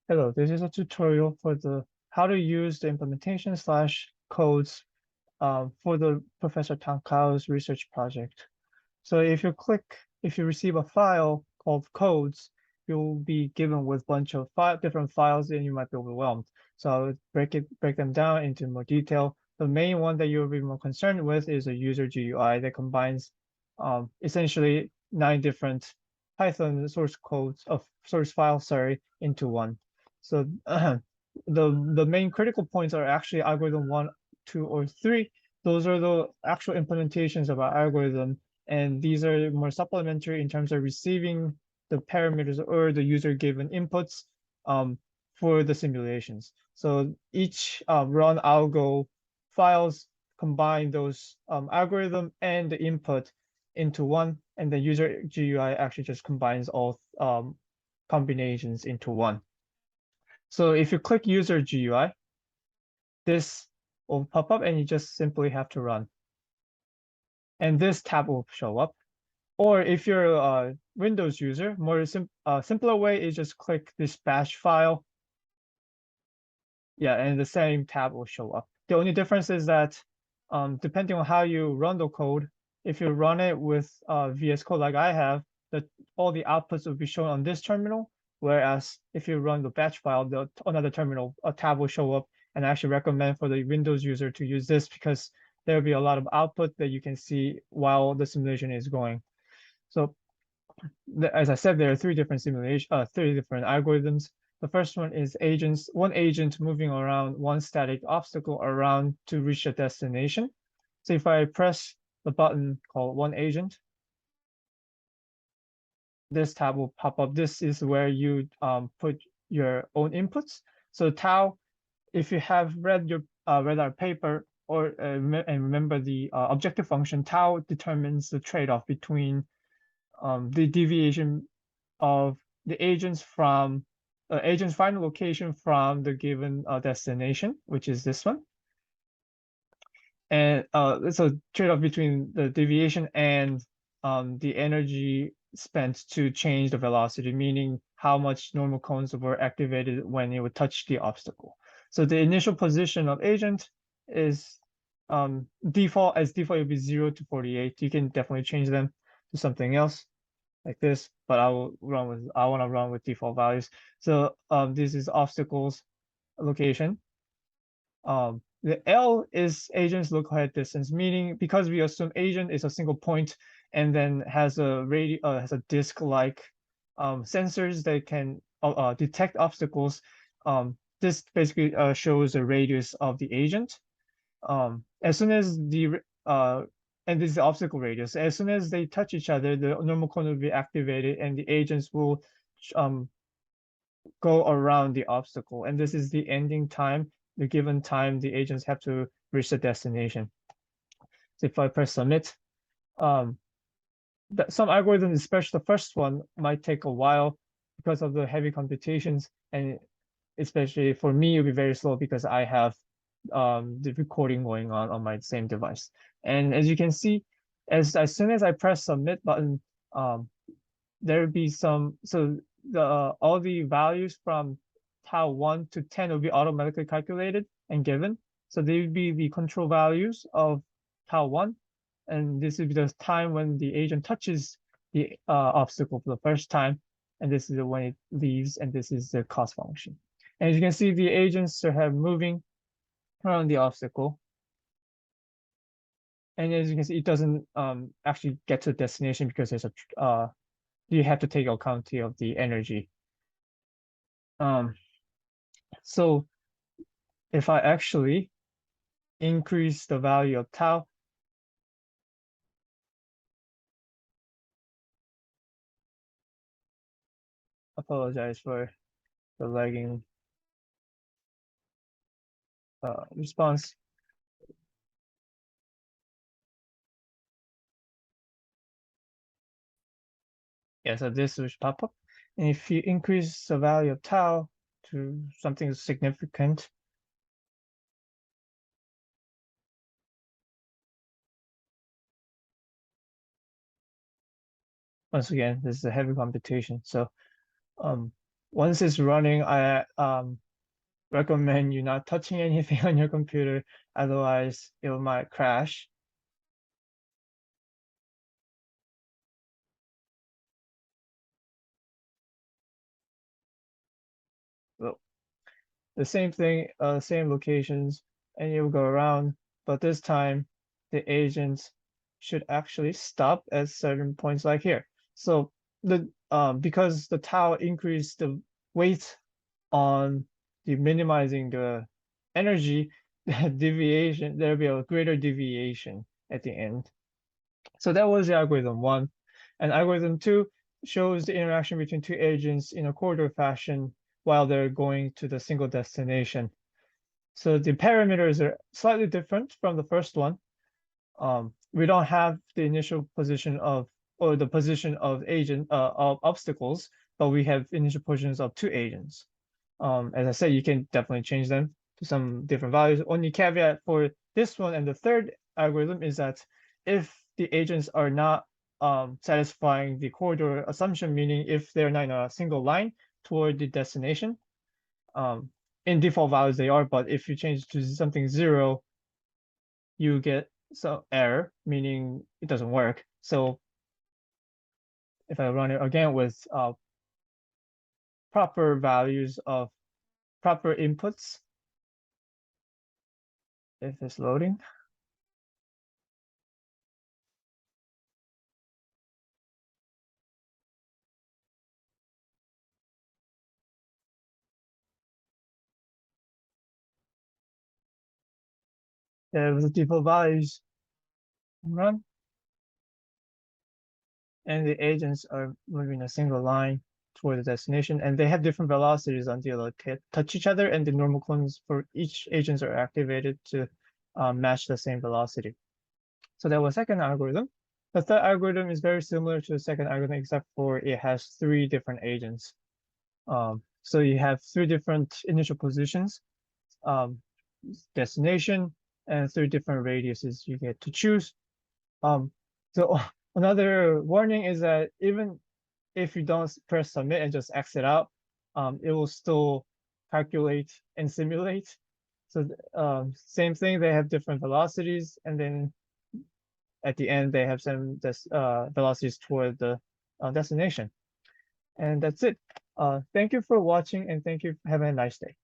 Hello, this is a tutorial for the how to use the implementation slash codes for the Professor Tang Kao's research project. So if you receive a file called codes, you'll be given with a bunch of different files and you might be overwhelmed. So I'll break them down into more detail. The main one that you'll be more concerned with is a user GUI that combines essentially 9 different Python source codes of source files, sorry, into one. So the main critical points are actually algorithm 1, 2, or 3. Those are the actual implementations of our algorithm, and these are more supplementary in terms of receiving the parameters or the user given inputs for the simulations. So each run algo files combine those algorithm and the input into one, and the user GUI actually just combines all combinations into one. So if you click user GUI, this will pop up and you just simply have to run. And this tab will show up. Or if you're a Windows user, simpler way is just click this bash file. Yeah, and the same tab will show up. The only difference is that depending on how you run the code, if you run it with VS Code like I have, all the outputs will be shown on this terminal. Whereas if you run the batch file, another terminal, a tab will show up. And I actually recommend for the Windows user to use this because there will be a lot of output that you can see while the simulation is going. So as I said, there are three different algorithms. The first one is one agent moving around one static obstacle around to reach a destination. So if I press the button called one agent, this tab will pop up. This is where you put your own inputs. So tau, if you have read our paper and remember the objective function, tau determines the trade-off between the deviation of the agent's final location from the given destination, which is this one. And it's a trade-off between the deviation and the energy spent to change the velocity, meaning how much normal cones were activated when it would touch the obstacle. So the initial position of agent is default it would be 0 to 48. You can definitely change them to something else like this, but I want to run with default values. So this is obstacles location. The L is agent's local head distance, meaning because we assume agent is a single point and then has a disk-like sensors that can detect obstacles. This basically shows the radius of the agent. As soon as and this is the obstacle radius. As soon as they touch each other, the normal cone will be activated and the agents will go around the obstacle. And this is the ending time, the given time the agents have to reach the destination. So if I press submit, some algorithms, especially the first one, might take a while because of the heavy computations. And especially for me, it'll be very slow because I have the recording going on my same device. And as you can see, as soon as I press submit button, there will be all the values from tau 1 to 10 will be automatically calculated and given. So they will be the control values of tau 1. And this will be the time when the agent touches the obstacle for the first time. And this is when it leaves, and this is the cost function. And as you can see, the agents are moving around the obstacle. And as you can see, it doesn't actually get to the destination because there's you have to take account of the energy. So if I actually increase the value of tau, apologize for the lagging response. Yeah, so this will pop up. And if you increase the value of tau to something significant, once again, this is a heavy computation. So once it's running, I recommend you not touching anything on your computer, otherwise it might crash. So the same thing, same locations, and you'll go around, but this time the agents should actually stop at certain points like here. So the because the tau increased the weight on the minimizing the energy deviation, there'll be a greater deviation at the end. So that was the algorithm 1. And algorithm 2 shows the interaction between two agents in a corridor fashion while they're going to the single destination. So the parameters are slightly different from the first one. We don't have the initial position of, or the position of of obstacles, but we have initial positions of two agents. As I said, you can definitely change them to some different values. Only caveat for this one and the third algorithm is that if the agents are not satisfying the corridor assumption, meaning if they're not in a single line toward the destination, in default values they are, but if you change to something 0, you get some error, meaning it doesn't work. So if I run it again with proper values of proper inputs, if it's loading. With the default values run, and the agents are moving a single line toward the destination, and they have different velocities until they touch each other, and the normal clones for each agents are activated to match the same velocity. So that was second algorithm. The third algorithm is very similar to the second algorithm, except for it has 3 different agents. So you have 3 different initial positions, destination, and 3 different radiuses you get to choose. So another warning is that even if you don't press submit and just exit out, it will still calculate and simulate. So same thing, they have different velocities, and then at the end they have some velocities toward the destination. And that's it. Thank you for watching, and thank you. Have a nice day.